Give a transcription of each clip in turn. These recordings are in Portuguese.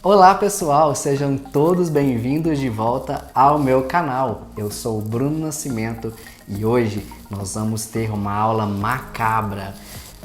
Olá pessoal, sejam todos bem-vindos de volta ao meu canal. Eu sou o Bruno Nascimento e hoje nós vamos ter uma aula macabra.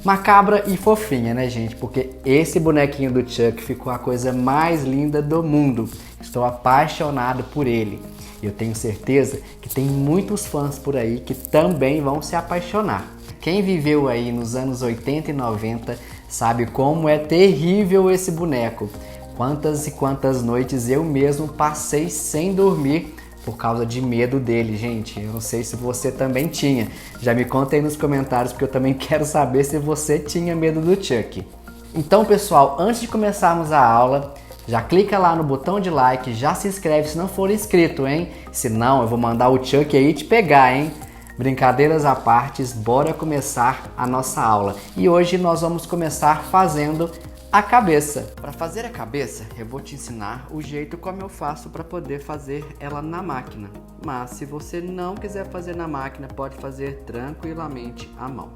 Macabra e fofinha, né gente? Porque esse bonequinho do Chuck ficou a coisa mais linda do mundo. Estou apaixonado por ele. Eu tenho certeza que tem muitos fãs por aí que também vão se apaixonar. Quem viveu aí nos anos 80 e 90 sabe como é terrível esse boneco. Quantas e quantas noites eu mesmo passei sem dormir por causa de medo dele, gente. Eu não sei se você também tinha. Já me conta aí nos comentários porque eu também quero saber se você tinha medo do Chuck. Então, pessoal, antes de começarmos a aula, já clica lá no botão de like, já se inscreve se não for inscrito, hein? Senão eu vou mandar o Chuck aí te pegar, hein? Brincadeiras à parte, bora começar a nossa aula. E hoje nós vamos começar fazendo a cabeça. Para fazer a cabeça, eu vou te ensinar o jeito como eu faço para poder fazer ela na máquina. Mas se você não quiser fazer na máquina, pode fazer tranquilamente à mão.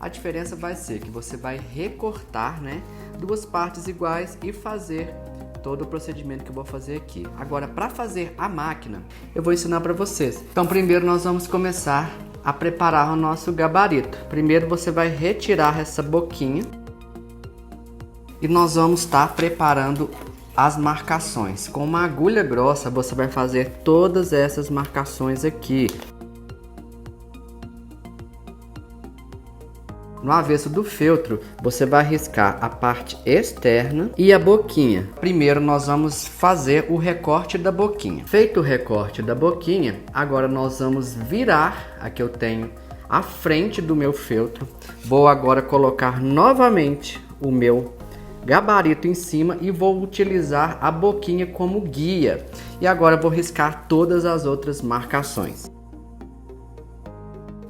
A diferença vai ser que você vai recortar, duas partes iguais e fazer todo o procedimento que eu vou fazer aqui. Agora, para fazer a máquina, eu vou ensinar para vocês. Então, primeiro nós vamos começar a preparar o nosso gabarito. Primeiro você vai retirar essa boquinha e nós vamos estar preparando as marcações. Com uma agulha grossa, você vai fazer todas essas marcações aqui. No avesso do feltro, você vai riscar a parte externa e a boquinha. Primeiro nós vamos fazer o recorte da boquinha. Feito o recorte da boquinha, agora nós vamos virar, aqui eu tenho a frente do meu feltro. Vou agora colocar novamente o meu gabarito em cima e vou utilizar a boquinha como guia. E agora vou riscar todas as outras marcações.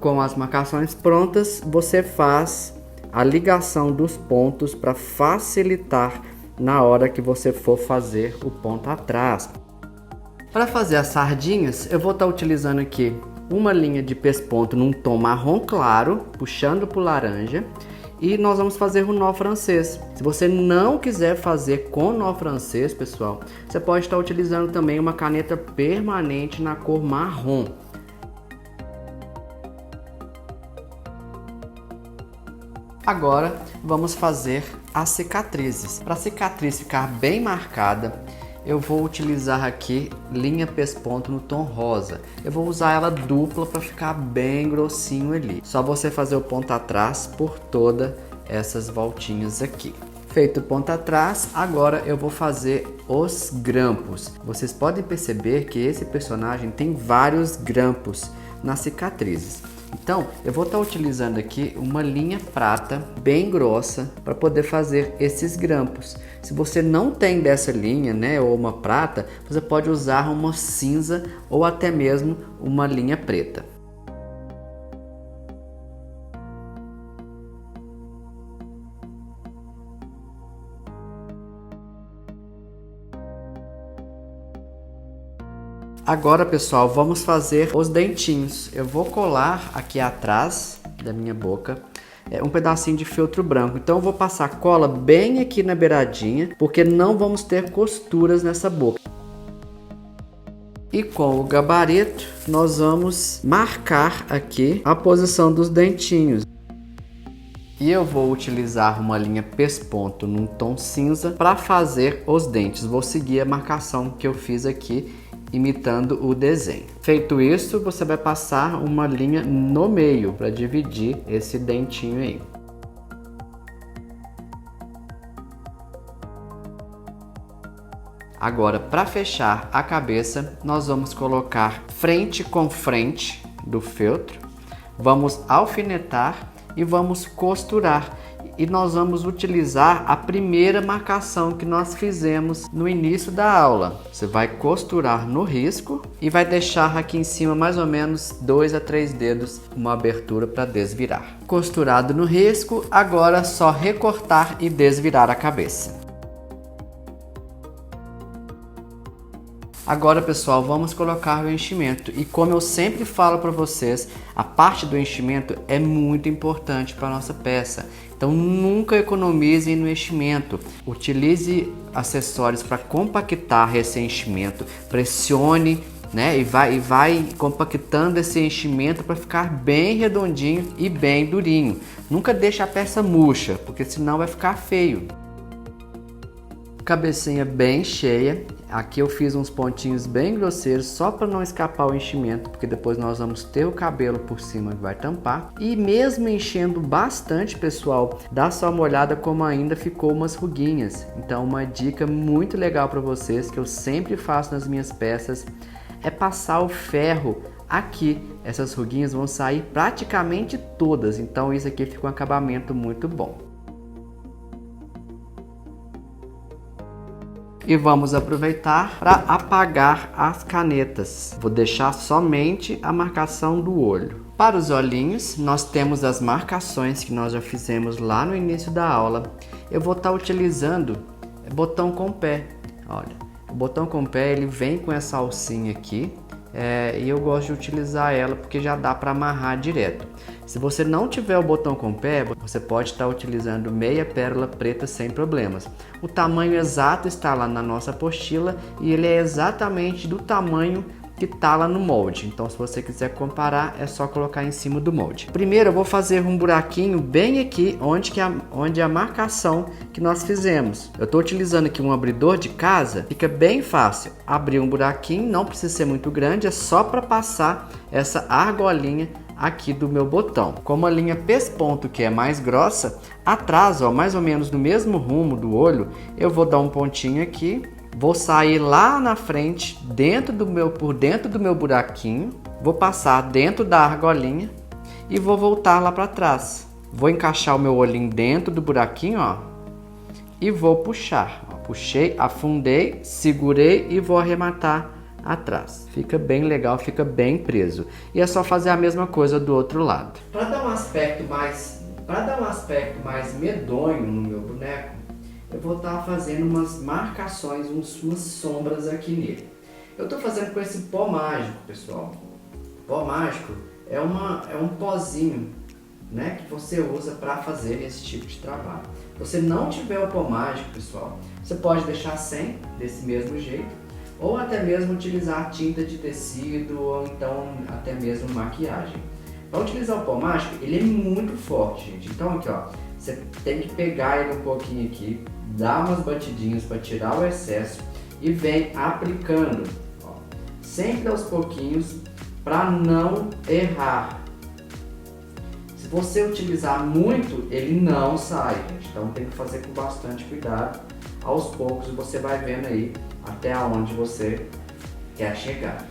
Com as marcações prontas, você faz a ligação dos pontos para facilitar na hora que você for fazer o ponto atrás. Para fazer as sardinhas, eu vou estar utilizando aqui uma linha de pesponto num tom marrom claro, puxando para o laranja, e nós vamos fazer o nó francês. Se você não quiser fazer com nó francês, pessoal, você pode estar utilizando também uma caneta permanente na cor marrom. Agora vamos fazer as cicatrizes. Para a cicatriz ficar bem marcada, eu vou utilizar aqui linha pesponto no tom rosa. Eu vou usar ela dupla para ficar bem grossinho ali. Só você fazer o ponto atrás por todas essas voltinhas aqui. Feito o ponto atrás, agora eu vou fazer os grampos. Vocês podem perceber que esse personagem tem vários grampos nas cicatrizes. Então, eu vou estar utilizando aqui uma linha prata bem grossa para poder fazer esses grampos. Se você não tem dessa linha, ou uma prata, você pode usar uma cinza ou até mesmo uma linha preta. Agora, pessoal, vamos fazer os dentinhos. Eu vou colar aqui atrás da minha boca um pedacinho de feltro branco. Então eu vou passar cola bem aqui na beiradinha, porque não vamos ter costuras nessa boca. E com o gabarito, nós vamos marcar aqui a posição dos dentinhos. E eu vou utilizar uma linha pesponto num tom cinza para fazer os dentes. Vou seguir a marcação que eu fiz aqui, imitando o desenho. Feito isso, você vai passar uma linha no meio para dividir esse dentinho aí. Agora, para fechar a cabeça, nós vamos colocar frente com frente do feltro, vamos alfinetar e vamos costurar. E nós vamos utilizar a primeira marcação que nós fizemos no início da aula. Você vai costurar no risco e vai deixar aqui em cima mais ou menos 2 a 3 dedos, uma abertura para desvirar. Costurado no risco, agora é só recortar e desvirar a cabeça. Agora, pessoal, vamos colocar o enchimento. E como eu sempre falo para vocês, a parte do enchimento é muito importante para a nossa peça. Então nunca economize no enchimento. Utilize acessórios para compactar esse enchimento. Pressione, né? E vai compactando esse enchimento para ficar bem redondinho e bem durinho. Nunca deixe a peça murcha, porque senão vai ficar feio. Cabecinha bem cheia. Aqui eu fiz uns pontinhos bem grosseiros só para não escapar o enchimento, porque depois nós vamos ter o cabelo por cima que vai tampar. E mesmo enchendo bastante, pessoal, dá só uma olhada como ainda ficou umas ruguinhas. Então uma dica muito legal para vocês que eu sempre faço nas minhas peças é passar o ferro aqui. Essas ruguinhas vão sair praticamente todas, então isso aqui fica um acabamento muito bom. E vamos aproveitar para apagar as canetas. Vou deixar somente a marcação do olho. Para os olhinhos, nós temos as marcações que nós já fizemos lá no início da aula. Eu vou estar utilizando botão com pé. Olha, o botão com pé ele vem com essa alcinha aqui. E eu gosto de utilizar ela porque já dá para amarrar direto. Se você não tiver o botão com pé, você pode estar utilizando meia pérola preta sem problemas. O tamanho exato está lá na nossa apostila e ele é exatamente do tamanho que está lá no molde. Então, se você quiser comparar, é só colocar em cima do molde. Primeiro, eu vou fazer um buraquinho bem aqui, onde a marcação que nós fizemos. Eu estou utilizando aqui um abridor de casa, fica bem fácil. Abrir um buraquinho, não precisa ser muito grande, é só para passar essa argolinha aqui do meu botão. Como a linha pesponto, que é mais grossa, atrás, ó, mais ou menos no mesmo rumo do olho, eu vou dar um pontinho aqui. Vou sair lá na frente, por dentro do meu buraquinho, vou passar dentro da argolinha e vou voltar lá para trás. Vou encaixar o meu olhinho dentro do buraquinho, ó, e vou puxar. Ó, puxei, afundei, segurei e vou arrematar atrás. Fica bem legal, fica bem preso. E é só fazer a mesma coisa do outro lado. Para dar um aspecto mais medonho no meu boneco, eu vou estar fazendo umas marcações, umas sombras aqui nele. Eu estou fazendo com esse pó mágico, pessoal. Pó mágico é um pozinho, né, que você usa para fazer esse tipo de trabalho. Se você não tiver o pó mágico, pessoal, você pode deixar sem, desse mesmo jeito, ou até mesmo utilizar tinta de tecido, ou então até mesmo maquiagem. Para utilizar o pó mágico, ele é muito forte, gente. Então aqui, ó, você tem que pegar ele um pouquinho aqui, dar umas batidinhas para tirar o excesso e vem aplicando, ó, sempre aos pouquinhos para não errar. Se você utilizar muito, ele não sai, gente. Então tem que fazer com bastante cuidado. Aos poucos você vai vendo aí até onde você quer chegar.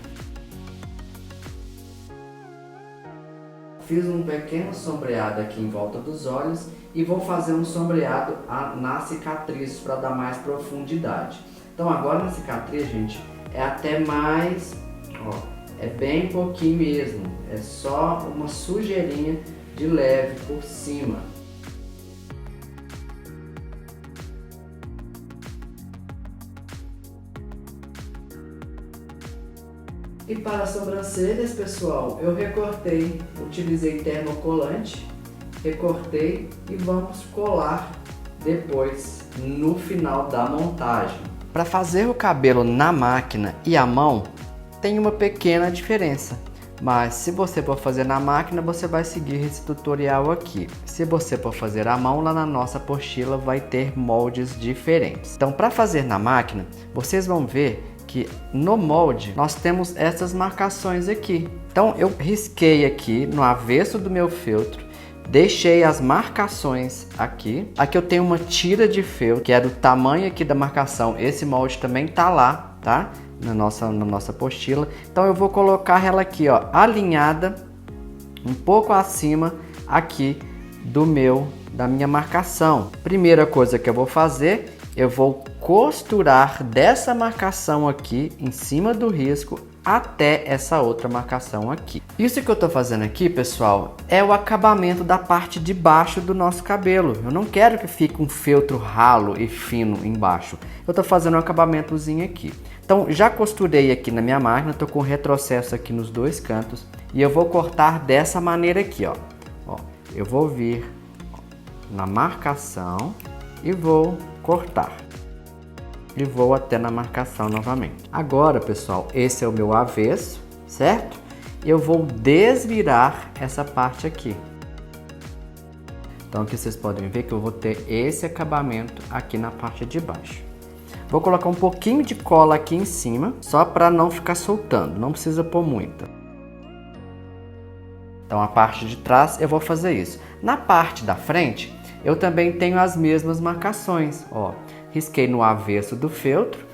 Fiz um pequeno sombreado aqui em volta dos olhos e vou fazer um sombreado na cicatriz para dar mais profundidade. Então agora na cicatriz, gente, é até mais, ó, é bem pouquinho mesmo, é só uma sujeirinha de leve por cima. E para as sobrancelhas, pessoal, eu recortei, utilizei termocolante, recortei e vamos colar depois no final da montagem. Para fazer o cabelo na máquina e à mão, tem uma pequena diferença. Mas se você for fazer na máquina, você vai seguir esse tutorial aqui. Se você for fazer à mão, lá na nossa apostila vai ter moldes diferentes. Então, para fazer na máquina, vocês vão ver que no molde nós temos essas marcações aqui. Então eu risquei aqui no avesso do meu feltro, deixei as marcações aqui. Aqui eu tenho uma tira de feltro que é do tamanho aqui da marcação. Esse molde também tá lá, tá? Na nossa apostila. Então eu vou colocar ela aqui, ó, alinhada um pouco acima aqui da minha marcação. Primeira coisa que eu vou fazer, eu vou costurar dessa marcação aqui em cima do risco até essa outra marcação aqui. Isso que eu tô fazendo aqui, pessoal, é o acabamento da parte de baixo do nosso cabelo. Eu não quero que fique um feltro ralo e fino embaixo. Eu tô fazendo um acabamentozinho aqui. Então já costurei aqui na minha máquina, tô com retrocesso aqui nos dois cantos e eu vou cortar dessa maneira aqui, ó. Eu vou vir na marcação e vou cortar. e vou até na marcação novamente. Agora, pessoal, esse é o meu avesso, certo? Eu vou desvirar essa parte aqui. Então aqui vocês podem ver que eu vou ter esse acabamento aqui na parte de baixo. Vou colocar um pouquinho de cola aqui em cima, só para não ficar soltando, não precisa pôr muita. Então a parte de trás eu vou fazer isso. Na parte da frente, eu também tenho as mesmas marcações, ó. Risquei no avesso do feltro,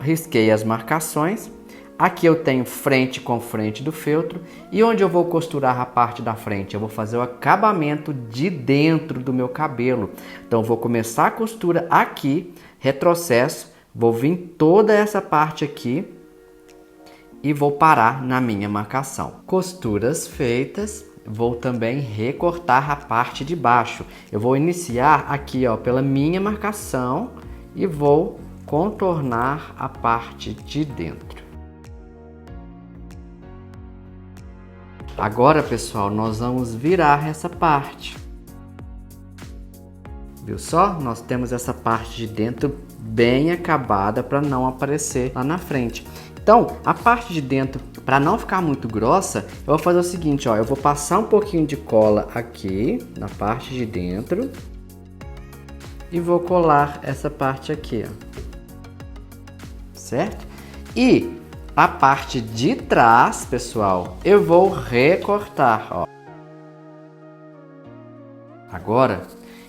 risquei as marcações. Aqui eu tenho frente com frente do feltro. E onde eu vou costurar a parte da frente? Eu vou fazer o acabamento de dentro do meu cabelo. Então eu vou começar a costura aqui, retrocesso, vou vir toda essa parte aqui e vou parar na minha marcação. Costuras feitas, vou também recortar a parte de baixo. Eu vou iniciar aqui, ó, pela minha marcação e vou contornar a parte de dentro. Agora, pessoal, nós vamos virar essa parte. Viu só? Nós temos essa parte de dentro bem acabada para não aparecer lá na frente. Então, a parte de dentro, para não ficar muito grossa, eu vou fazer o seguinte, ó, eu vou passar um pouquinho de cola aqui na parte de dentro e vou colar essa parte aqui, ó. Certo? E a parte de trás, pessoal, eu vou recortar, ó. Agora,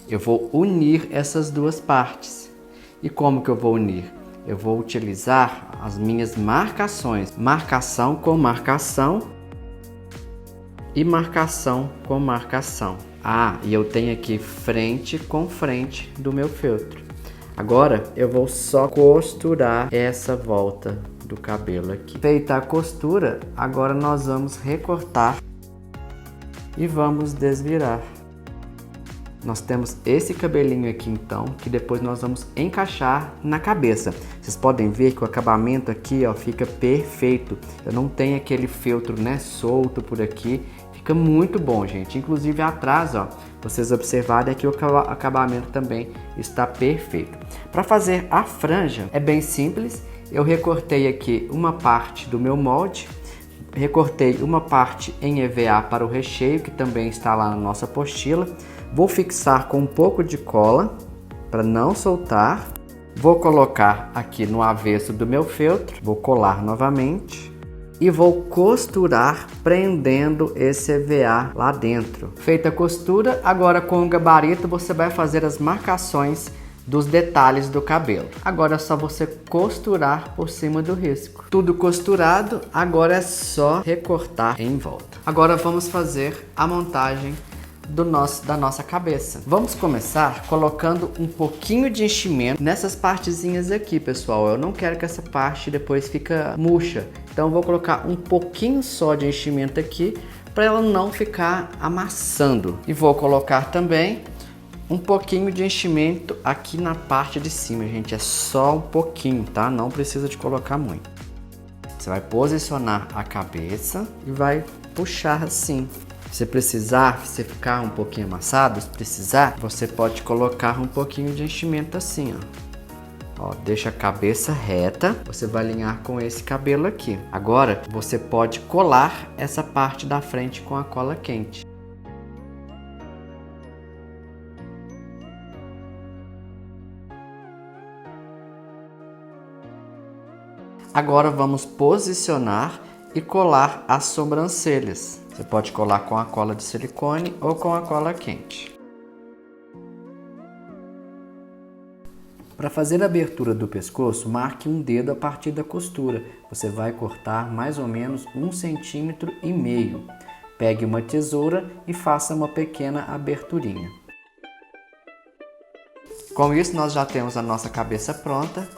eu vou unir essas duas partes. E como que eu vou unir? Eu vou utilizar as minhas marcações, marcação com marcação e marcação com marcação. Ah, e eu tenho aqui frente com frente do meu feltro. Agora eu vou só costurar essa volta do cabelo aqui. Feita a costura, agora nós vamos recortar e vamos desvirar. Nós temos esse cabelinho aqui então, que depois nós vamos encaixar na cabeça. Vocês podem ver que o acabamento aqui, ó, fica perfeito. Eu não tenho aquele feltro, né, solto por aqui. Fica muito bom, gente. Inclusive atrás, ó, vocês observarem aqui o acabamento também está perfeito. Para fazer a franja é bem simples. Eu recortei aqui uma parte do meu molde. Recortei uma parte em EVA para o recheio, que também está lá na nossa apostila. Vou fixar com um pouco de cola para não soltar. Vou colocar aqui no avesso do meu feltro. Vou colar novamente. E vou costurar prendendo esse EVA lá dentro. Feita a costura, agora com o gabarito você vai fazer as marcações dos detalhes do cabelo. Agora é só você costurar por cima do risco. Tudo costurado, agora é só recortar em volta. Agora vamos fazer a montagem da nossa cabeça. Vamos começar colocando um pouquinho de enchimento nessas partezinhas aqui, pessoal. Eu não quero que essa parte depois fica murcha. Então eu vou colocar um pouquinho só de enchimento aqui para ela não ficar amassando. E vou colocar também um pouquinho de enchimento aqui na parte de cima, gente. É só um pouquinho, tá? Não precisa de colocar muito. Você vai posicionar a cabeça e vai puxar assim. Se precisar, se ficar um pouquinho amassado, se precisar, você pode colocar um pouquinho de enchimento assim, ó. Ó, deixa a cabeça reta, você vai alinhar com esse cabelo aqui. Agora, você pode colar essa parte da frente com a cola quente. Agora vamos posicionar e colar as sobrancelhas. Você pode colar com a cola de silicone ou com a cola quente. Para fazer a abertura do pescoço, marque um dedo a partir da costura. Você vai cortar mais ou menos 1,5 cm. Pegue uma tesoura e faça uma pequena aberturinha. Com isso, nós já temos a nossa cabeça pronta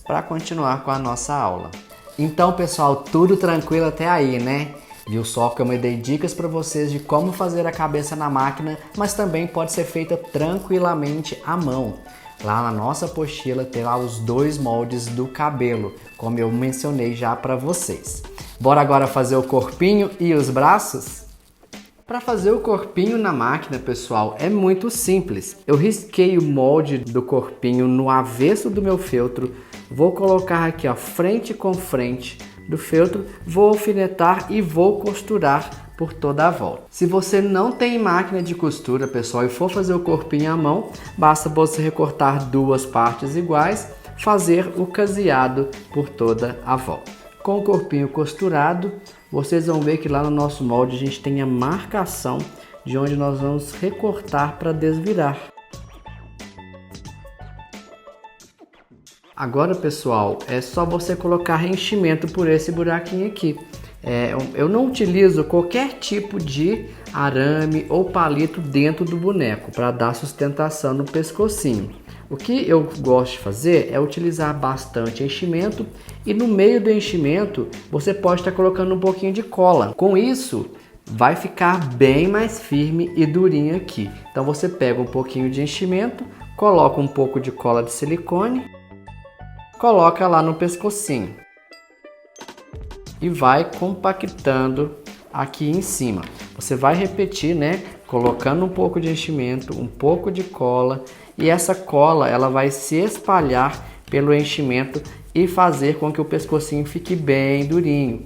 para continuar com a nossa aula. Então, pessoal, tudo tranquilo até aí, né? Viu só que eu me dei dicas para vocês de como fazer a cabeça na máquina, mas também pode ser feita tranquilamente à mão. Lá na nossa apostila tem lá os 2 moldes do cabelo, como eu mencionei já para vocês. Bora agora fazer o corpinho e os braços? Para fazer o corpinho na máquina, pessoal, é muito simples. Eu risquei o molde do corpinho no avesso do meu feltro, vou colocar aqui, ó, frente com frente do feltro, vou alfinetar e vou costurar por toda a volta. Se você não tem máquina de costura, pessoal, e for fazer o corpinho à mão, basta você recortar duas partes iguais, fazer o caseado por toda a volta. Com o corpinho costurado, vocês vão ver que lá no nosso molde a gente tem a marcação de onde nós vamos recortar para desvirar. Agora, pessoal, é só você colocar enchimento por esse buraquinho aqui. Eu não utilizo qualquer tipo de arame ou palito dentro do boneco para dar sustentação no pescocinho. O que eu gosto de fazer é utilizar bastante enchimento e no meio do enchimento você pode estar colocando um pouquinho de cola. Com isso, vai ficar bem mais firme e durinho aqui. Então você pega um pouquinho de enchimento, coloca um pouco de cola de silicone, coloca lá no pescocinho e vai compactando aqui em cima. Você vai repetir, né? Colocando um pouco de enchimento, um pouco de cola, e essa cola ela vai se espalhar pelo enchimento e fazer com que o pescocinho fique bem durinho.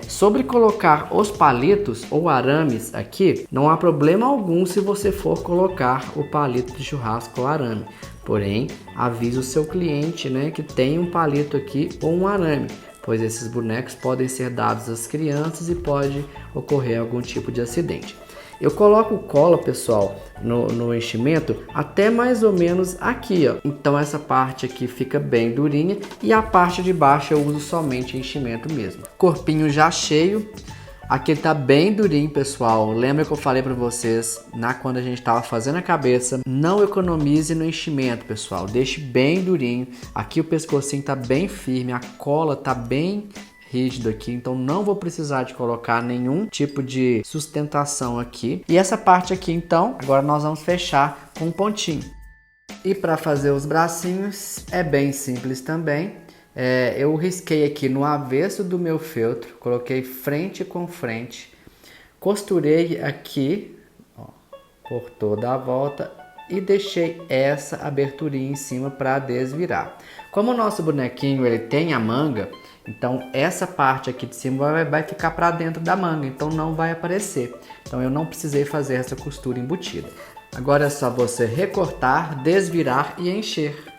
Sobre colocar os palitos ou arames aqui, não há problema algum se você for colocar o palito de churrasco ou arame. Porém, avise o seu cliente, né, que tem um palito aqui ou um arame, pois esses bonecos podem ser dados às crianças e pode ocorrer algum tipo de acidente. Eu coloco cola, pessoal, no enchimento até mais ou menos aqui, ó. Então essa parte aqui fica bem durinha e a parte de baixo eu uso somente enchimento mesmo. Corpinho já cheio. Aqui ele tá bem durinho, pessoal. Lembra que eu falei para vocês quando a gente estava fazendo a cabeça, não economize no enchimento, pessoal. Deixe bem durinho. Aqui o pescocinho tá bem firme, a cola tá bem rígido aqui, então não vou precisar de colocar nenhum tipo de sustentação aqui. E essa parte aqui, então, agora nós vamos fechar com um pontinho. E para fazer os bracinhos é bem simples também. Eu risquei aqui no avesso do meu feltro, coloquei frente com frente, costurei aqui, ó, por toda a volta e deixei essa aberturinha em cima para desvirar. Como o nosso bonequinho ele tem a manga, então essa parte aqui de cima vai ficar para dentro da manga, então não vai aparecer. Então eu não precisei fazer essa costura embutida. Agora é só você recortar, desvirar e encher.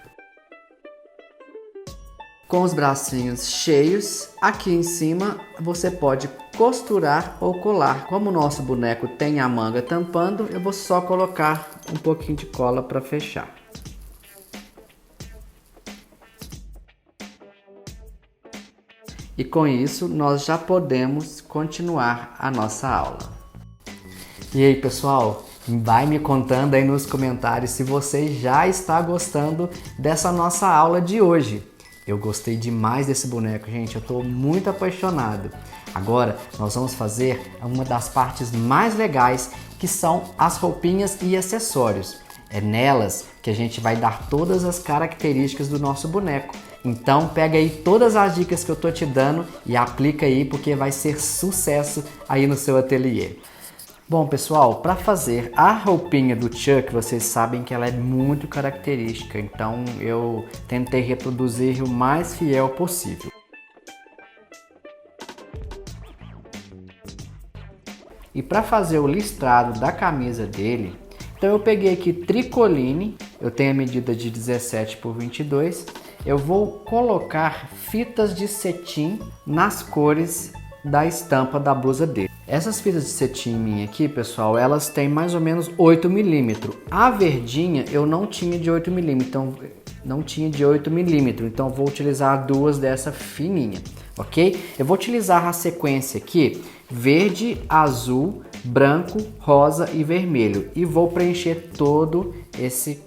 Com os bracinhos cheios, aqui em cima você pode costurar ou colar. Como o nosso boneco tem a manga tampando, eu vou só colocar um pouquinho de cola para fechar. E com isso nós já podemos continuar a nossa aula. E aí, pessoal, vai me contando aí nos comentários se você já está gostando dessa nossa aula de hoje. Eu gostei demais desse boneco, gente, eu estou muito apaixonado. Agora nós vamos fazer uma das partes mais legais, que são as roupinhas e acessórios. É nelas que a gente vai dar todas as características do nosso boneco. Então pega aí todas as dicas que eu tô te dando e aplica aí, porque vai ser sucesso aí no seu ateliê. Bom, pessoal, para fazer a roupinha do Chuck, vocês sabem que ela é muito característica, então eu tentei reproduzir o mais fiel possível. E para fazer o listrado da camisa dele, então eu peguei aqui tricoline, eu tenho a medida de 17 por 22, eu vou colocar fitas de cetim nas cores da estampa da blusa dele. Essas fitas de cetim minha aqui, pessoal, elas têm mais ou menos 8 milímetros. A verdinha eu não tinha de 8 milímetros, então vou utilizar duas dessa fininha, ok? Eu vou utilizar a sequência aqui, verde, azul, branco, rosa e vermelho, e vou preencher todo esse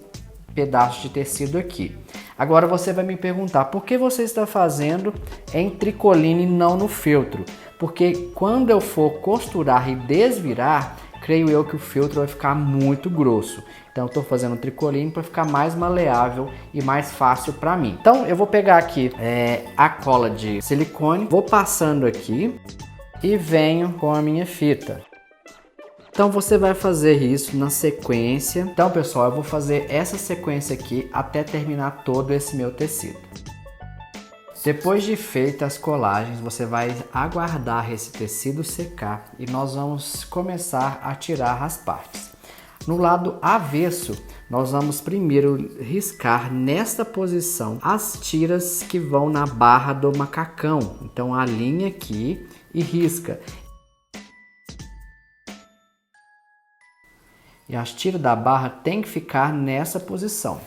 pedaço de tecido aqui. Agora você vai me perguntar, por que você está fazendo em tricoline e não no feltro? Porque quando eu for costurar e desvirar, creio eu que o feltro vai ficar muito grosso. Então eu estou fazendo tricoline para ficar mais maleável e mais fácil para mim. Então eu vou pegar aqui a cola de silicone, vou passando aqui e venho com a minha fita. Então você vai fazer isso na sequência. Então pessoal, eu vou fazer essa sequência aqui até terminar todo esse meu tecido. Depois de feitas as colagens, você vai aguardar esse tecido secar e nós vamos começar a tirar as partes. No lado avesso, nós vamos primeiro riscar nesta posição as tiras que vão na barra do macacão. Então alinha aqui e risca. E as tiras da barra tem que ficar nessa posição.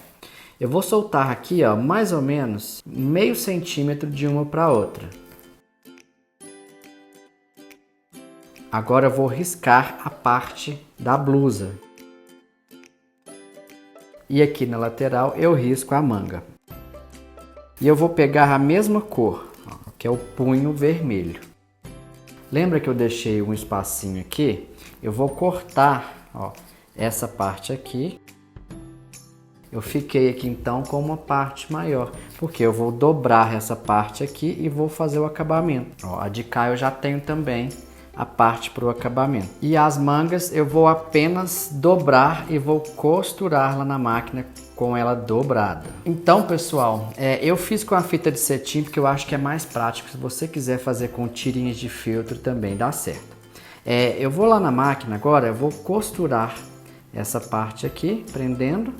Eu vou soltar aqui, ó, mais ou menos meio centímetro de uma para outra. Agora eu vou riscar a parte da blusa. E aqui na lateral eu risco a manga. E eu vou pegar a mesma cor, ó, que é o punho vermelho. Lembra que eu deixei um espacinho aqui? Eu vou cortar, ó, essa parte aqui. Eu fiquei aqui então com uma parte maior, porque eu vou dobrar essa parte aqui e vou fazer o acabamento. Ó, a de cá eu já tenho também a parte para o acabamento. E as mangas eu vou apenas dobrar e vou costurar lá na máquina com ela dobrada. Então pessoal, eu fiz com a fita de cetim porque eu acho que é mais prático. Se você quiser fazer com tirinhas de feltro também dá certo. Eu vou lá na máquina agora, eu vou costurar essa parte aqui, prendendo.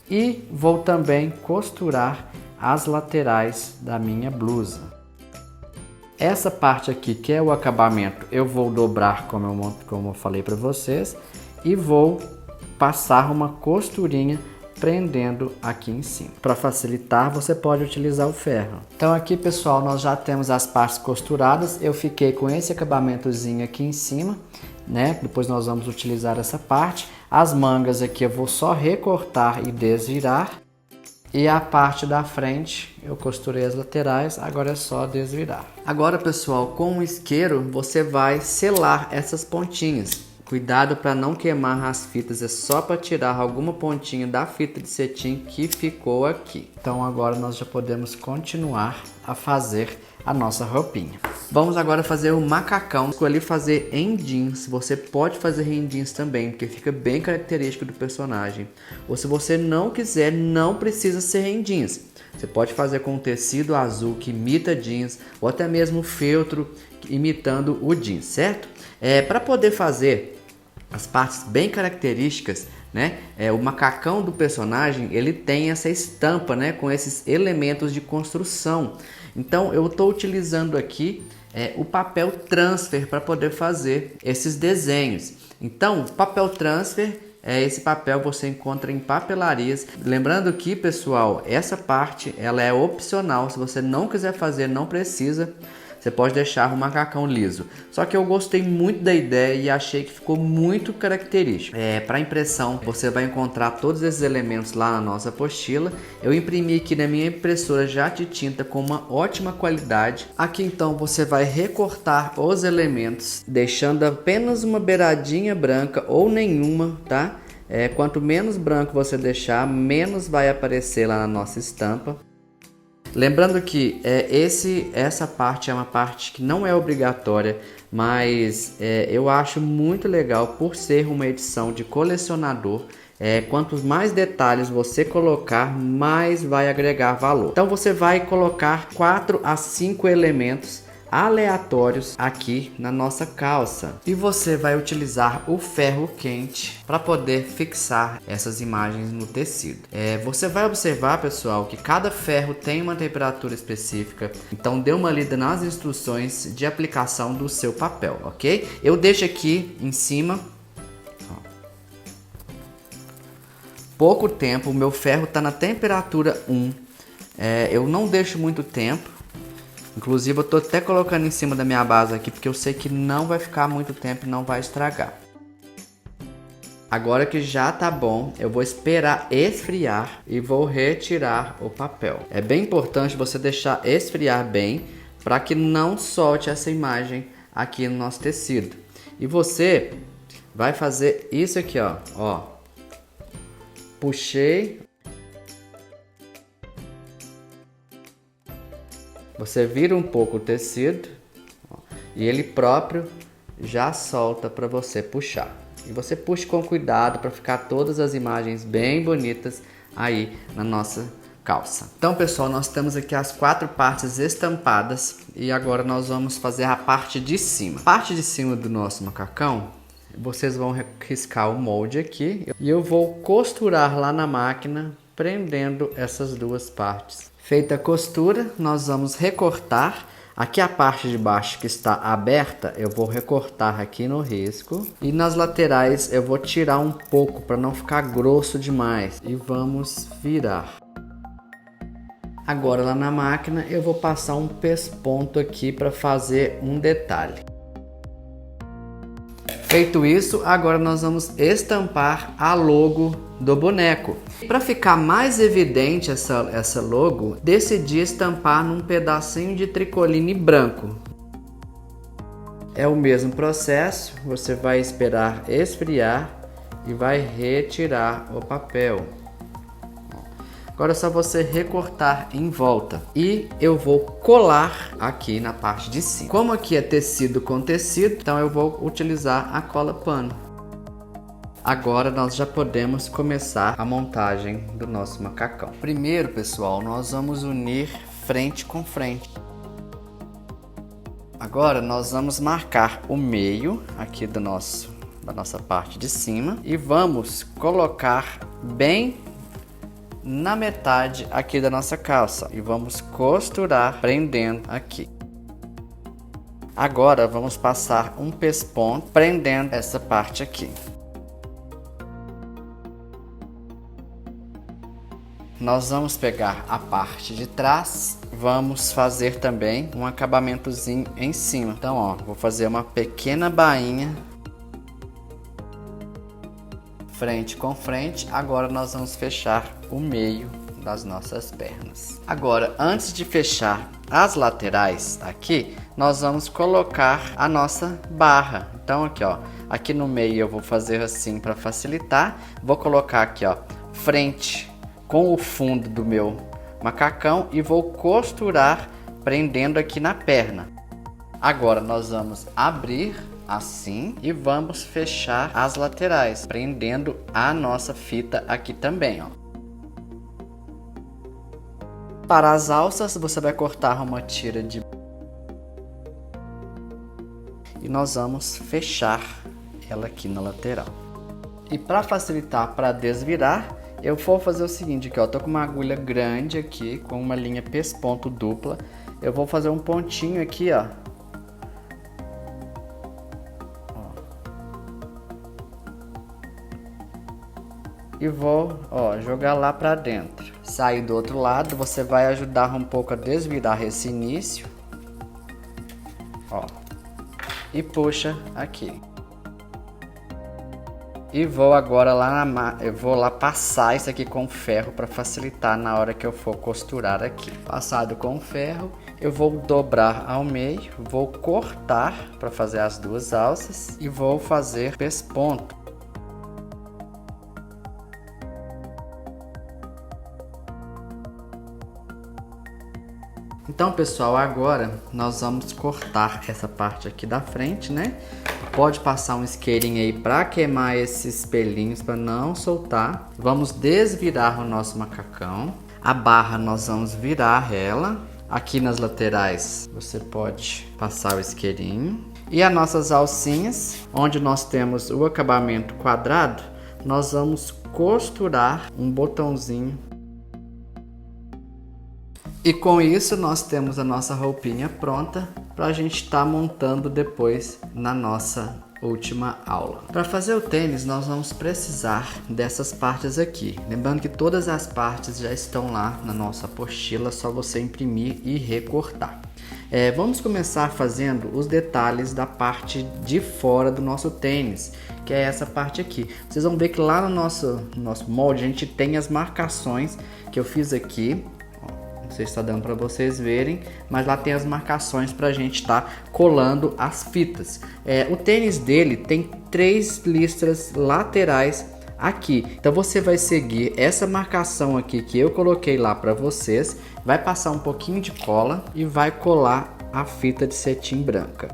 E vou também costurar as laterais da minha blusa. Essa parte aqui, que é o acabamento, eu vou dobrar como eu falei para vocês. E vou passar uma costurinha prendendo aqui em cima. Para facilitar, você pode utilizar o ferro. Então aqui pessoal, nós já temos as partes costuradas. Eu fiquei com esse acabamentozinho aqui em cima, né? Depois nós vamos utilizar essa parte. As mangas aqui eu vou só recortar e desvirar. E a parte da frente eu costurei as laterais, agora é só desvirar. Agora pessoal, com o isqueiro você vai selar essas pontinhas. Cuidado para não queimar as fitas, é só para tirar alguma pontinha da fita de cetim que ficou aqui. Então agora nós já podemos continuar a fazer a nossa roupinha. Vamos agora fazer o macacão. Escolhi fazer em jeans, você pode fazer em jeans também, porque fica bem característico do personagem. Ou se você não quiser, não precisa ser em jeans. Você pode fazer com um tecido azul que imita jeans, ou até mesmo feltro imitando o jeans, certo? Para poder fazer as partes bem características, né? O macacão do personagem, ele tem essa estampa, né? Com esses elementos de construção. Então eu estou utilizando aqui o papel transfer para poder fazer esses desenhos. Então papel transfer, esse papel você encontra em papelarias. Lembrando que pessoal, essa parte ela é opcional, se você não quiser fazer não precisa. Você pode deixar o macacão liso. Só que eu gostei muito da ideia e achei que ficou muito característico. Para impressão, você vai encontrar todos esses elementos lá na nossa apostila. Eu imprimi aqui na minha impressora jato de tinta com uma ótima qualidade. Aqui então você vai recortar os elementos, deixando apenas uma beiradinha branca ou nenhuma, tá? Quanto menos branco você deixar, menos vai aparecer lá na nossa estampa. Lembrando que essa parte é uma parte que não é obrigatória, mas eu acho muito legal por ser uma edição de colecionador. Quantos mais detalhes você colocar, mais vai agregar valor. Então você vai colocar 4 a 5 elementos aleatórios aqui na nossa calça e você vai utilizar o ferro quente para poder fixar essas imagens no tecido. Você vai observar pessoal que cada ferro tem uma temperatura específica, então dê uma lida nas instruções de aplicação do seu papel, ok? Eu deixo aqui em cima pouco tempo, o meu ferro está na temperatura 1, eu não deixo muito tempo. Inclusive eu tô até colocando em cima da minha base aqui, porque eu sei que não vai ficar muito tempo e não vai estragar. Agora que já tá bom, eu vou esperar esfriar e vou retirar o papel. É bem importante você deixar esfriar bem, para que não solte essa imagem aqui no nosso tecido. E você vai fazer isso aqui, ó. Puxei. Você vira um pouco o tecido, ó, e ele próprio já solta para você puxar. E você puxe com cuidado para ficar todas as imagens bem bonitas aí na nossa calça. Então, pessoal, nós temos aqui as 4 partes estampadas e agora nós vamos fazer a parte de cima. A parte de cima do nosso macacão, vocês vão riscar o molde aqui e eu vou costurar lá na máquina, prendendo essas duas partes. Feita a costura, nós vamos recortar. Aqui a parte de baixo que está aberta, eu vou recortar aqui no risco. E nas laterais eu vou tirar um pouco para não ficar grosso demais. E vamos virar. Agora lá na máquina eu vou passar um pesponto aqui para fazer um detalhe. Feito isso, agora nós vamos estampar a logo do boneco. Para ficar mais evidente essa logo, decidi estampar num pedacinho de tricoline branco. É o mesmo processo, você vai esperar esfriar e vai retirar o papel. Agora é só você recortar em volta e eu vou colar aqui na parte de cima. Como aqui é tecido com tecido, então eu vou utilizar a cola pano. Agora nós já podemos começar a montagem do nosso macacão. Primeiro, pessoal, nós vamos unir frente com frente. Agora nós vamos marcar o meio aqui da nossa parte de cima e vamos colocar bem na metade aqui da nossa calça e vamos costurar prendendo aqui. Agora vamos passar um pesponto prendendo essa parte aqui. Nós vamos pegar a parte de trás, vamos fazer também um acabamentozinho em cima. Então, ó, vou fazer uma pequena bainha frente com frente. Agora nós vamos fechar o meio das nossas pernas. Agora, antes de fechar as laterais aqui, nós vamos colocar a nossa barra. Então aqui, ó, aqui no meio eu vou fazer assim para facilitar. Vou colocar aqui, ó, frente com o fundo do meu macacão e vou costurar prendendo aqui na perna. Agora nós vamos abrir assim e vamos fechar as laterais, prendendo a nossa fita aqui também, ó. Para as alças, você vai cortar uma tira de e nós vamos fechar ela aqui na lateral. E para facilitar para desvirar, eu vou fazer o seguinte aqui, ó, tô com uma agulha grande aqui com uma linha pesponto dupla. Eu vou fazer um pontinho aqui, ó. E vou, ó, jogar lá para dentro. Sair do outro lado, você vai ajudar um pouco a desvirar esse início, ó, e puxa aqui. E vou agora lá eu vou lá passar isso aqui com ferro para facilitar na hora que eu for costurar aqui. Passado com ferro, eu vou dobrar ao meio, vou cortar para fazer as duas alças e vou fazer pesponto. Então, pessoal, agora nós vamos cortar essa parte aqui da frente, né? Pode passar um isqueirinho aí para queimar esses pelinhos para não soltar. Vamos desvirar o nosso macacão. A barra nós vamos virar ela. Aqui nas laterais você pode passar o isqueirinho. E as nossas alcinhas, onde nós temos o acabamento quadrado, nós vamos costurar um botãozinho. E com isso nós temos a nossa roupinha pronta para a gente estar montando depois na nossa última aula. Para fazer o tênis nós vamos precisar dessas partes aqui. Lembrando que todas as partes já estão lá na nossa apostila, só você imprimir e recortar. Vamos começar fazendo os detalhes da parte de fora do nosso tênis, que é essa parte aqui. Vocês vão ver que lá no nosso molde a gente tem as marcações que eu fiz aqui. Não sei se está dando para vocês verem, mas lá tem as marcações para a gente estar colando as fitas. O tênis dele tem 3 listras laterais aqui, então você vai seguir essa marcação aqui que eu coloquei lá para vocês, vai passar um pouquinho de cola e vai colar a fita de cetim branca.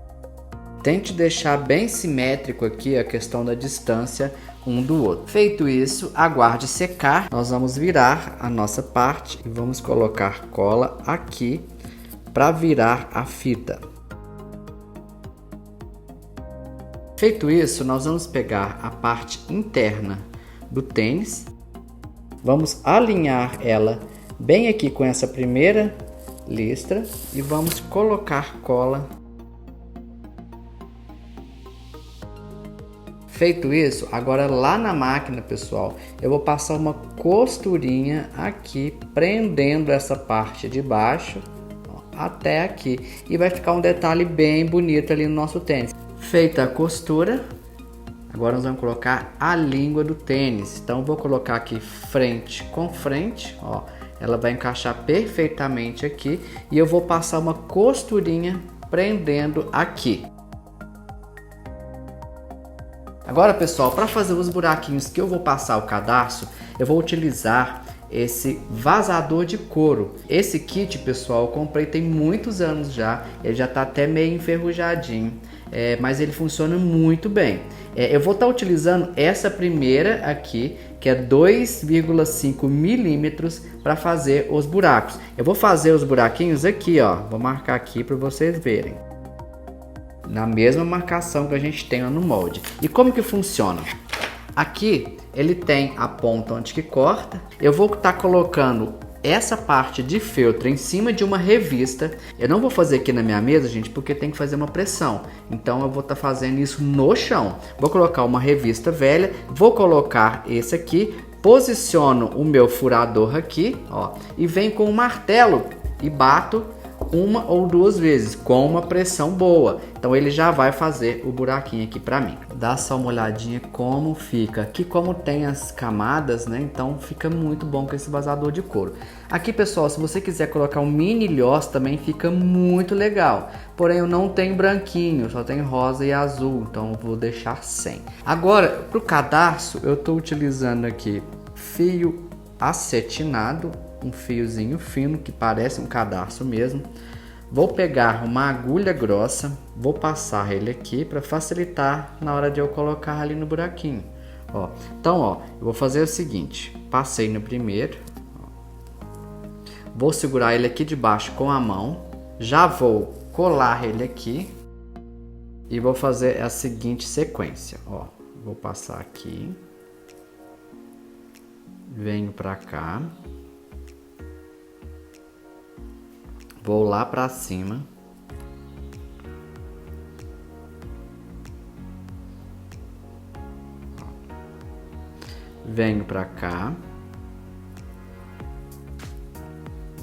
Tente deixar bem simétrico aqui a questão da distância um do outro. Feito isso, aguarde secar. Nós vamos virar a nossa parte e vamos colocar cola aqui para virar a fita. Feito isso, nós vamos pegar a parte interna do tênis, vamos alinhar ela bem aqui com essa primeira listra e vamos colocar cola. Feito isso, agora lá na máquina, pessoal, eu vou passar uma costurinha aqui, prendendo essa parte de baixo, ó, até aqui. E vai ficar um detalhe bem bonito ali no nosso tênis. Feita a costura, agora nós vamos colocar a língua do tênis. Então eu vou colocar aqui frente com frente, ó. Ela vai encaixar perfeitamente aqui. E eu vou passar uma costurinha prendendo aqui. Agora, pessoal, para fazer os buraquinhos que eu vou passar o cadarço, eu vou utilizar esse vazador de couro. Esse kit, pessoal, eu comprei tem muitos anos já, ele já está até meio enferrujadinho, mas ele funciona muito bem. Eu vou estar utilizando essa primeira aqui, que é 2,5 milímetros para fazer os buracos. Eu vou fazer os buraquinhos aqui, ó, vou marcar aqui para vocês verem. Na mesma marcação que a gente tem no molde. E como que funciona? Aqui ele tem a ponta onde que corta. Eu vou estar colocando essa parte de feltro em cima de uma revista. Eu não vou fazer aqui na minha mesa, gente, porque tem que fazer uma pressão. Então eu vou estar fazendo isso no chão. Vou colocar uma revista velha, vou colocar esse aqui, posiciono o meu furador aqui, ó, e venho com o martelo e bato uma ou duas vezes com uma pressão boa. Então ele já vai fazer o buraquinho aqui para mim. Dá só uma olhadinha como fica. Aqui como tem as camadas, né? Então fica muito bom com esse vazador de couro. Aqui, pessoal, se você quiser colocar um mini lhós também fica muito legal. Porém eu não tenho branquinho, só tenho rosa e azul, então eu vou deixar sem. Agora, para o cadarço eu estou utilizando aqui fio acetinado, um fiozinho fino que parece um cadarço mesmo. Vou pegar uma agulha grossa, vou passar ele aqui para facilitar na hora de eu colocar ali no buraquinho. Ó, então, ó, eu vou fazer o seguinte: passei no primeiro, ó, vou segurar ele aqui de baixo com a mão, já vou colar ele aqui e vou fazer a seguinte sequência. Ó, vou passar aqui, venho para cá. Vou lá para cima. Venho para cá.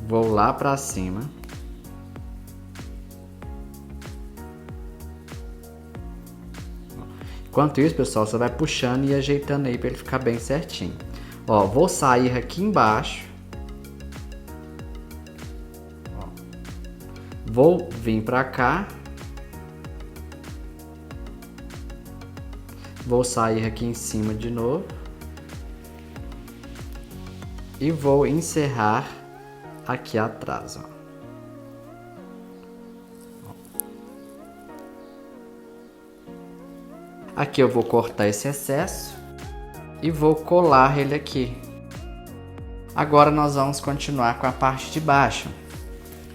Vou lá para cima. Enquanto isso, pessoal, você vai puxando e ajeitando aí para ele ficar bem certinho. Ó, vou sair aqui embaixo. Vou vir para cá, vou sair aqui em cima de novo e vou encerrar aqui atrás, ó. Aqui eu vou cortar esse excesso e vou colar ele aqui. Agora nós vamos continuar com a parte de baixo.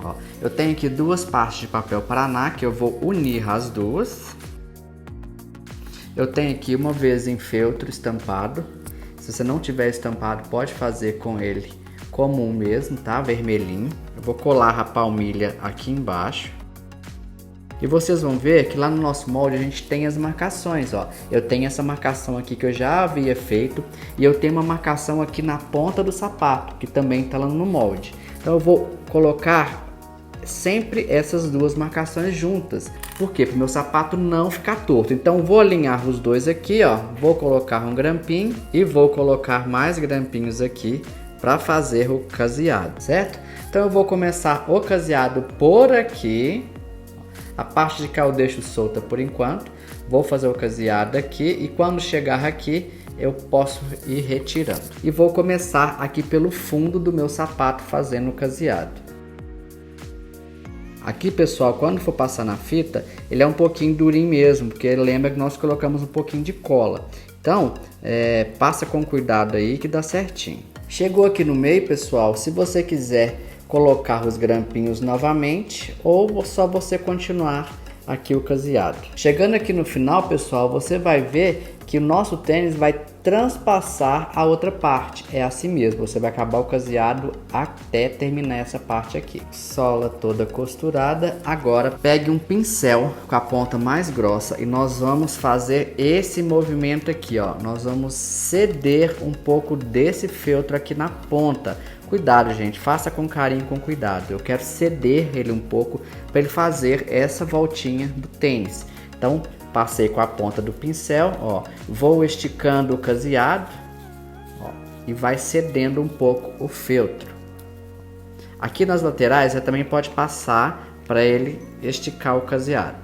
Ó, eu tenho aqui duas partes de papel paraná que eu vou unir as duas. Eu tenho aqui uma vez em feltro estampado. Se você não tiver estampado, pode fazer com ele comum mesmo, tá? Vermelhinho. Eu vou colar a palmilha aqui embaixo. E vocês vão ver que lá no nosso molde a gente tem as marcações, ó. Eu tenho essa marcação aqui que eu já havia feito. E eu tenho uma marcação aqui na ponta do sapato, que também tá lá no molde. Então eu vou colocar sempre essas duas marcações juntas. Por quê? Para o meu sapato não ficar torto. Então vou alinhar os dois aqui, ó. Vou colocar um grampinho e vou colocar mais grampinhos aqui para fazer o caseado, certo? Então eu vou começar o caseado por aqui. A parte de cá eu deixo solta por enquanto. Vou fazer o caseado aqui e quando chegar aqui eu posso ir retirando. E vou começar aqui pelo fundo do meu sapato fazendo o caseado. Aqui, pessoal, quando for passar na fita, ele é um pouquinho durinho mesmo, porque lembra que nós colocamos um pouquinho de cola. Então, passa com cuidado aí que dá certinho. Chegou aqui no meio, pessoal, se você quiser colocar os grampinhos novamente ou só você continuar aqui o caseado. Chegando aqui no final, pessoal, você vai ver que o nosso tênis vai transpassar a outra parte. É assim mesmo, você vai acabar o caseado até terminar essa parte aqui. Sola toda costurada. Agora pegue um pincel com a ponta mais grossa e nós vamos fazer esse movimento aqui, ó. Nós vamos ceder um pouco desse feltro aqui na ponta. Cuidado, gente, faça com carinho, com cuidado. Eu quero ceder ele um pouco para ele fazer essa voltinha do tênis. Então, passei com a ponta do pincel, ó, vou esticando o caseado, ó, e vai cedendo um pouco o feltro. Aqui nas laterais você também pode passar para ele esticar o caseado.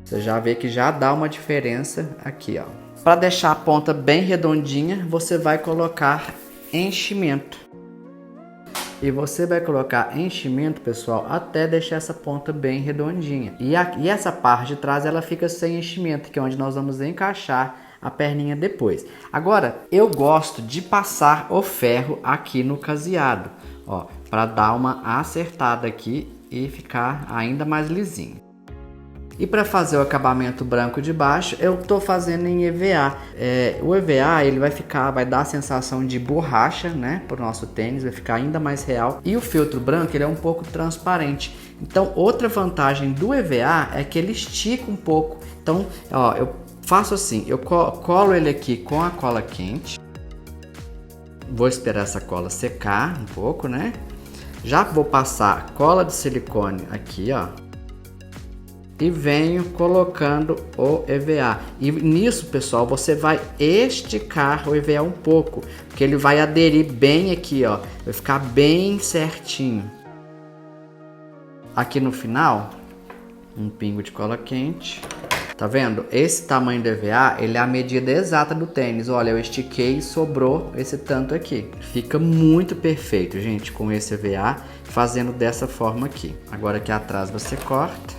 Você já vê que já dá uma diferença aqui, ó. Para deixar a ponta bem redondinha, você vai colocar enchimento. E você vai colocar enchimento, pessoal, até deixar essa ponta bem redondinha. E essa parte de trás ela fica sem enchimento, que é onde nós vamos encaixar a perninha depois. Agora, eu gosto de passar o ferro aqui no caseado, ó, para dar uma acertada aqui e ficar ainda mais lisinho. E para fazer o acabamento branco de baixo, eu tô fazendo em EVA. O EVA ele vai dar a sensação de borracha, né, pro nosso tênis, vai ficar ainda mais real. E o feltro branco ele é um pouco transparente. Então, outra vantagem do EVA é que ele estica um pouco. Então, ó, eu faço assim, eu colo ele aqui com a cola quente. Vou esperar essa cola secar um pouco, né? Já vou passar cola de silicone aqui, ó. E venho colocando o EVA. E nisso, pessoal, você vai esticar o EVA um pouco, porque ele vai aderir bem aqui, ó. Vai ficar bem certinho. Aqui no final, um pingo de cola quente. Tá vendo? Esse tamanho do EVA, ele é a medida exata do tênis. Olha, eu estiquei e sobrou esse tanto aqui. Fica muito perfeito, gente, com esse EVA, fazendo dessa forma aqui. Agora aqui atrás você corta.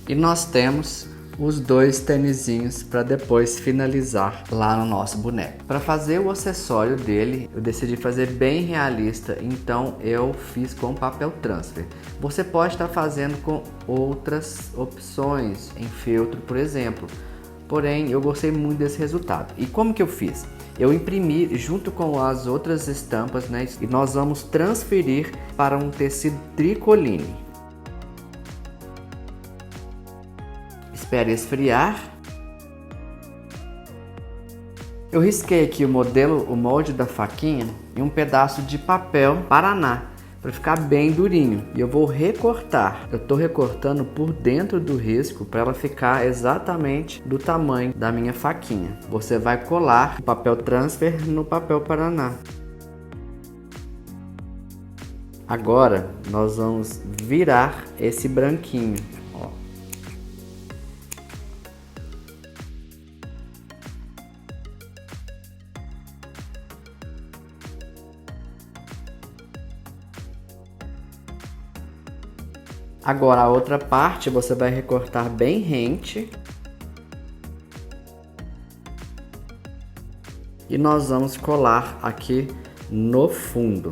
E nós temos os dois tênisinhos para depois finalizar lá no nosso boneco. Para fazer o acessório dele, eu decidi fazer bem realista, então eu fiz com papel transfer. Você pode estar fazendo com outras opções, em feltro, por exemplo. Porém, eu gostei muito desse resultado. E como que eu fiz? Eu imprimi junto com as outras estampas, né? E nós vamos transferir para um tecido tricoline. Espere esfriar. Eu risquei aqui o molde da faquinha em um pedaço de papel Paraná para ficar bem durinho. E eu vou recortar. Eu estou recortando por dentro do risco para ela ficar exatamente do tamanho da minha faquinha. Você vai colar o papel transfer no papel Paraná. Agora nós vamos virar esse branquinho. Agora a outra parte você vai recortar bem rente. E nós vamos colar aqui no fundo.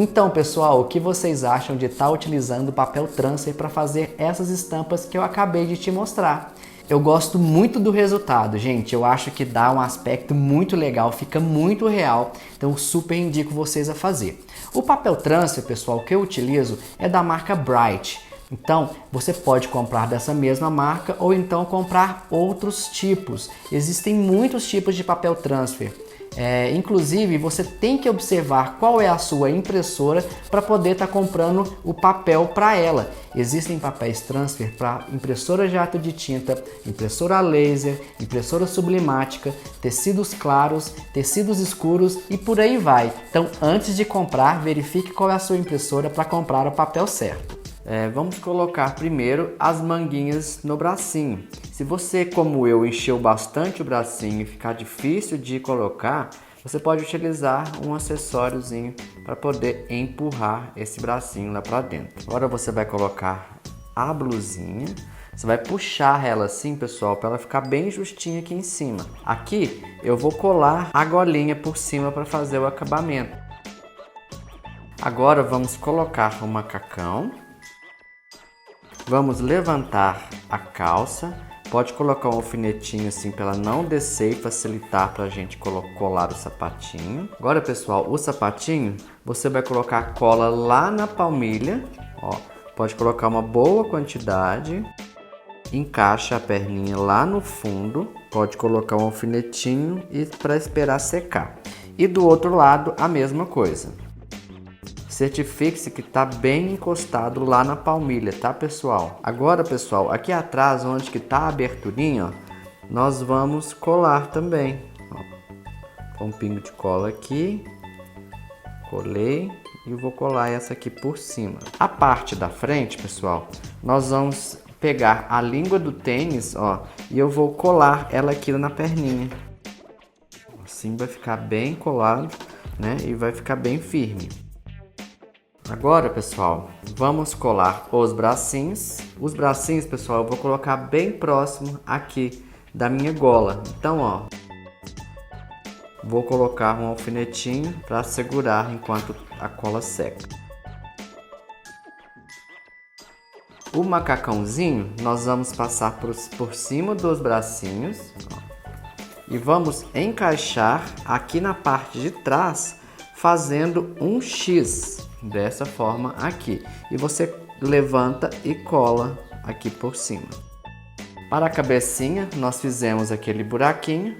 Então, pessoal, o que vocês acham de estar utilizando o papel transfer para fazer essas estampas que eu acabei de te mostrar? Eu gosto muito do resultado, gente. Eu acho que dá um aspecto muito legal, fica muito real. Então, super indico vocês a fazer. O papel transfer, pessoal, que eu utilizo é da marca Bright. Então, você pode comprar dessa mesma marca ou então comprar outros tipos. Existem muitos tipos de papel transfer. Inclusive, você tem que observar qual é a sua impressora para poder estar comprando o papel para ela. Existem papéis transfer para impressora jato de tinta, impressora laser, impressora sublimática, tecidos claros, tecidos escuros e por aí vai. Então, antes de comprar, verifique qual é a sua impressora para comprar o papel certo. Vamos colocar primeiro as manguinhas no bracinho. Se você, como eu, encheu bastante o bracinho e ficar difícil de colocar, você pode utilizar um acessóriozinho para poder empurrar esse bracinho lá para dentro. Agora você vai colocar a blusinha. Você vai puxar ela assim, pessoal, para ela ficar bem justinha aqui em cima. Aqui eu vou colar a golinha por cima para fazer o acabamento. Agora vamos colocar o macacão. Vamos levantar a calça, pode colocar um alfinetinho assim para ela não descer e facilitar para a gente colar o sapatinho. Agora, pessoal, o sapatinho você vai colocar a cola lá na palmilha, ó, pode colocar uma boa quantidade, encaixa a perninha lá no fundo, pode colocar um alfinetinho e para esperar secar. E do outro lado a mesma coisa. Certifique-se que está bem encostado lá na palmilha, tá, pessoal? Agora, pessoal, aqui atrás, onde que tá a aberturinha, ó, nós vamos colar também. Ó, com um pingo de cola aqui, colei e vou colar essa aqui por cima. A parte da frente, pessoal, nós vamos pegar a língua do tênis, ó, e eu vou colar ela aqui na perninha. Assim vai ficar bem colado, né? E vai ficar bem firme. Agora, pessoal, vamos colar os bracinhos. Os bracinhos, pessoal, eu vou colocar bem próximo aqui da minha gola. Então, ó, vou colocar um alfinetinho para segurar enquanto a cola seca. O macacãozinho, nós vamos passar por cima dos bracinhos, ó, e vamos encaixar aqui na parte de trás, fazendo um X. Dessa forma aqui, e você levanta e cola aqui por cima. Para a cabecinha nós fizemos aquele buraquinho,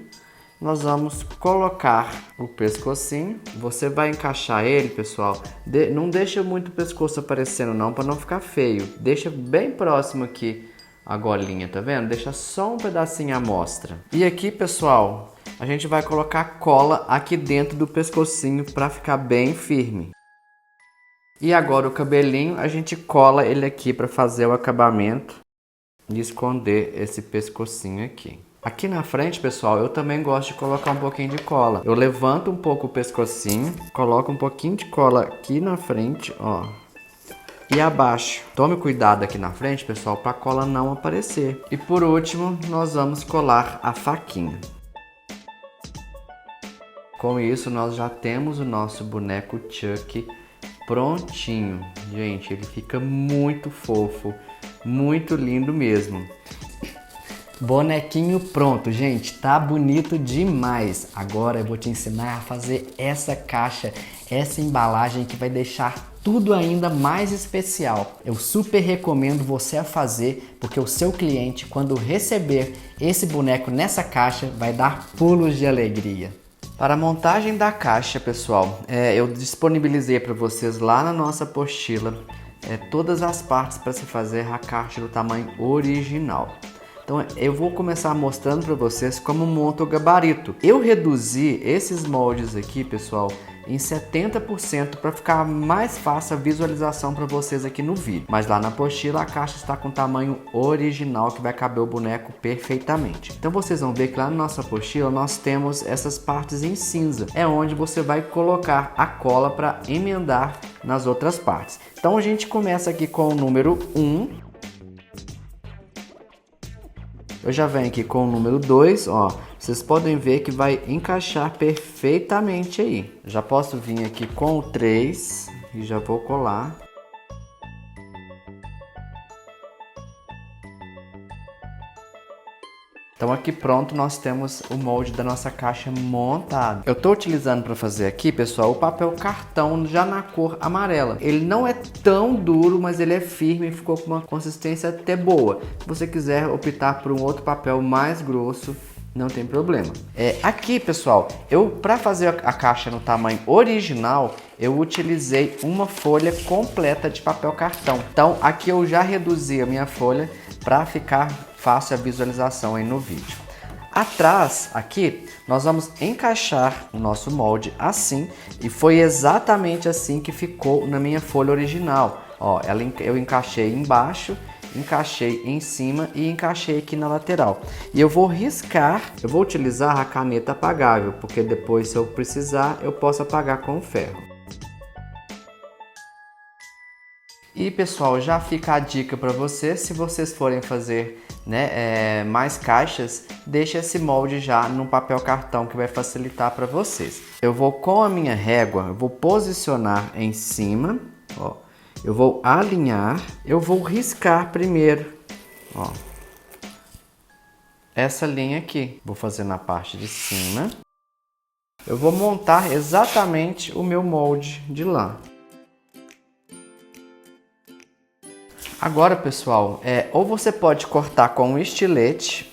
nós vamos colocar o pescocinho. Você vai encaixar ele, pessoal, não deixa muito o pescoço aparecendo não, para não ficar feio, deixa bem próximo aqui a golinha, tá vendo? Deixa só um pedacinho à mostra. E aqui, pessoal, a gente vai colocar cola aqui dentro do pescocinho para ficar bem firme. E agora o cabelinho, a gente cola ele aqui para fazer o acabamento e esconder esse pescocinho aqui. Aqui na frente, pessoal, eu também gosto de colocar um pouquinho de cola. Eu levanto um pouco o pescocinho, coloco um pouquinho de cola aqui na frente, ó, e abaixo. Tome cuidado aqui na frente, pessoal, para a cola não aparecer. E por último, nós vamos colar a faquinha. Com isso, nós já temos o nosso boneco Chuck prontinho. Gente, ele fica muito fofo, muito lindo mesmo. Bonequinho pronto, gente, tá bonito demais. Agora eu vou te ensinar a fazer essa caixa, essa embalagem que vai deixar tudo ainda mais especial. Eu super recomendo você a fazer, porque o seu cliente, quando receber esse boneco nessa caixa, vai dar pulos de alegria. Para a montagem da caixa, pessoal, eu disponibilizei para vocês lá na nossa apostila todas as partes para se fazer a caixa do tamanho original. Então eu vou começar mostrando para vocês como monta o gabarito. Eu reduzi esses moldes aqui, pessoal, em 70% para ficar mais fácil a visualização para vocês aqui no vídeo. Mas lá na apostila a caixa está com o tamanho original que vai caber o boneco perfeitamente. Então vocês vão ver que lá na nossa apostila nós temos essas partes em cinza. É onde você vai colocar a cola para emendar nas outras partes. Então a gente começa aqui com o número 1. Eu já venho aqui com o número 2, ó. Vocês podem ver que vai encaixar perfeitamente aí. Já posso vir aqui com o 3 e já vou colar. Então aqui pronto, nós temos o molde da nossa caixa montado. Eu estou utilizando para fazer aqui, pessoal, o papel cartão já na cor amarela. Ele não é tão duro, mas ele é firme e ficou com uma consistência até boa. Se você quiser optar por um outro papel mais grosso, não tem problema. Aqui, pessoal, para fazer a caixa no tamanho original, eu utilizei uma folha completa de papel cartão. Então aqui eu já reduzi a minha folha para ficar fácil a visualização aí no vídeo. Atrás, aqui, nós vamos encaixar o nosso molde assim, e foi exatamente assim que ficou na minha folha original. Ó, eu encaixei embaixo, encaixei em cima e encaixei aqui na lateral. E eu vou riscar, eu vou utilizar a caneta apagável, porque depois, se eu precisar, eu posso apagar com o ferro. E pessoal, já fica a dica para vocês, se vocês forem fazer mais caixas, deixe esse molde já no papel cartão que vai facilitar para vocês. Eu vou com a minha régua, eu vou posicionar em cima, ó, eu vou alinhar, eu vou riscar primeiro, ó, essa linha aqui, vou fazer na parte de cima. Eu vou montar exatamente o meu molde de lã. Agora, pessoal, ou você pode cortar com um estilete,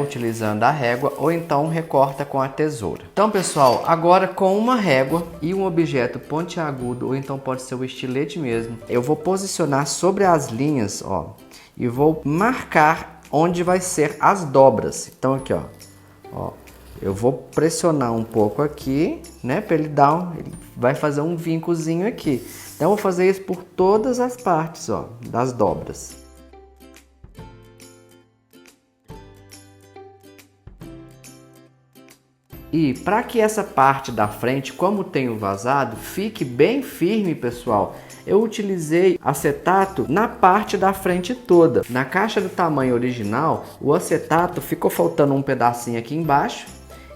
utilizando a régua, ou então recorta com a tesoura. Então, pessoal, agora com uma régua e um objeto pontiagudo, ou então pode ser o estilete mesmo, eu vou posicionar sobre as linhas, ó, e vou marcar onde vai ser as dobras. Então aqui, ó, eu vou pressionar um pouco aqui, para ele ele vai fazer um vincozinho aqui. Então, eu vou fazer isso por todas as partes, ó, das dobras. E para que essa parte da frente, como tem o vazado, fique bem firme, pessoal, eu utilizei acetato na parte da frente toda. Na caixa do tamanho original, o acetato ficou faltando um pedacinho aqui embaixo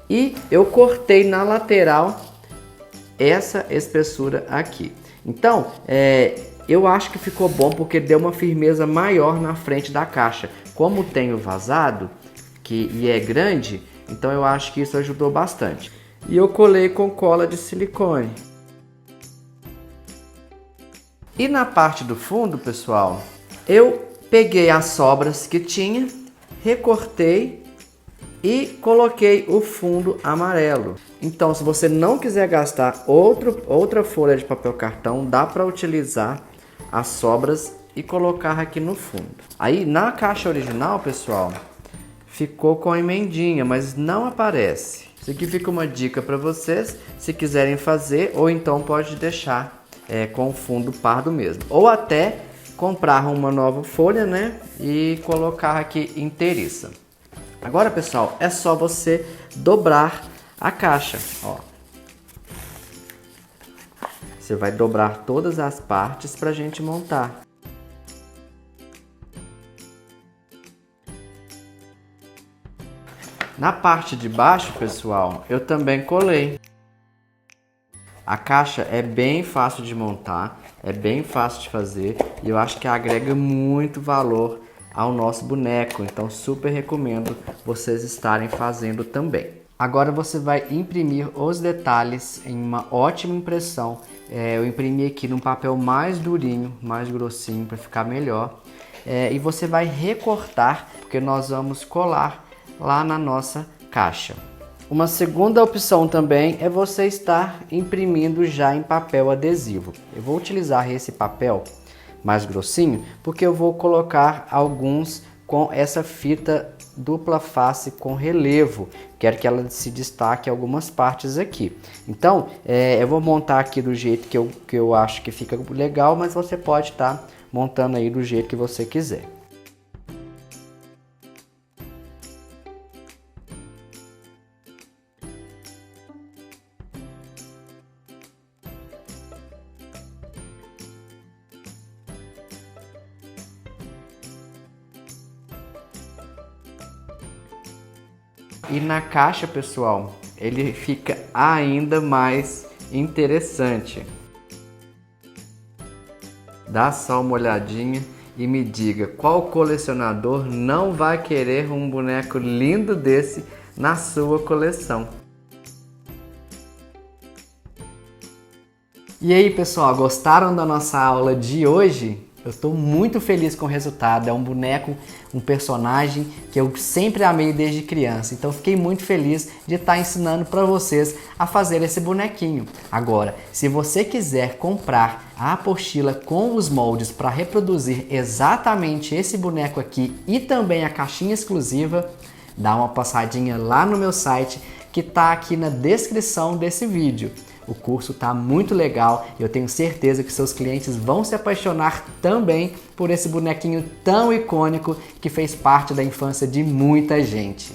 e eu cortei na lateral essa espessura aqui. Então, eu acho que ficou bom porque deu uma firmeza maior na frente da caixa. Como tem o vazado e é grande, então eu acho que isso ajudou bastante. E eu colei com cola de silicone. E na parte do fundo, pessoal, eu peguei as sobras que tinha, recortei e coloquei o fundo amarelo. Então, se você não quiser gastar outra folha de papel cartão, dá para utilizar as sobras e colocar aqui no fundo. Aí, na caixa original, pessoal, ficou com a emendinha, mas não aparece. Isso aqui fica uma dica para vocês, se quiserem fazer, ou então pode deixar com o fundo pardo mesmo. Ou até comprar uma nova folha, e colocar aqui inteiriça. Agora, pessoal, é só você dobrar a caixa, ó. Você vai dobrar todas as partes para a gente montar. Na parte de baixo, pessoal, eu também colei. A caixa é bem fácil de montar, é bem fácil de fazer e eu acho que agrega muito valor ao nosso boneco, então super recomendo vocês estarem fazendo também. Agora você vai imprimir os detalhes em uma ótima impressão. Eu imprimi aqui num papel mais durinho, mais grossinho para ficar melhor. E você vai recortar, porque nós vamos colar lá na nossa caixa. Uma segunda opção também é você estar imprimindo já em papel adesivo. Eu vou utilizar esse papel mais grossinho, porque eu vou colocar alguns com essa fita dupla face com relevo. Quero que ela se destaque algumas partes aqui. Então, eu vou montar aqui do jeito que eu acho que fica legal, mas você pode estar montando aí do jeito que você quiser. E na caixa, pessoal, ele fica ainda mais interessante. Dá só uma olhadinha. e me diga qual colecionador não vai querer um boneco lindo desse na sua coleção. E aí, pessoal, gostaram da nossa aula de hoje? Eu estou muito feliz com o resultado. É um boneco, um personagem que eu sempre amei desde criança. Então fiquei muito feliz de estar ensinando para vocês a fazer esse bonequinho. Agora, se você quiser comprar a apostila com os moldes para reproduzir exatamente esse boneco aqui e também a caixinha exclusiva, dá uma passadinha lá no meu site que está aqui na descrição desse vídeo. O curso está muito legal e eu tenho certeza que seus clientes vão se apaixonar também por esse bonequinho tão icônico que fez parte da infância de muita gente.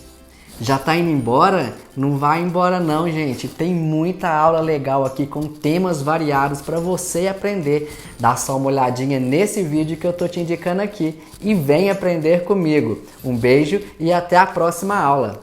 Já tá indo embora? Não vai embora não, gente. Tem muita aula legal aqui com temas variados para você aprender. Dá só uma olhadinha nesse vídeo que eu tô te indicando aqui e vem aprender comigo. Um beijo e até a próxima aula.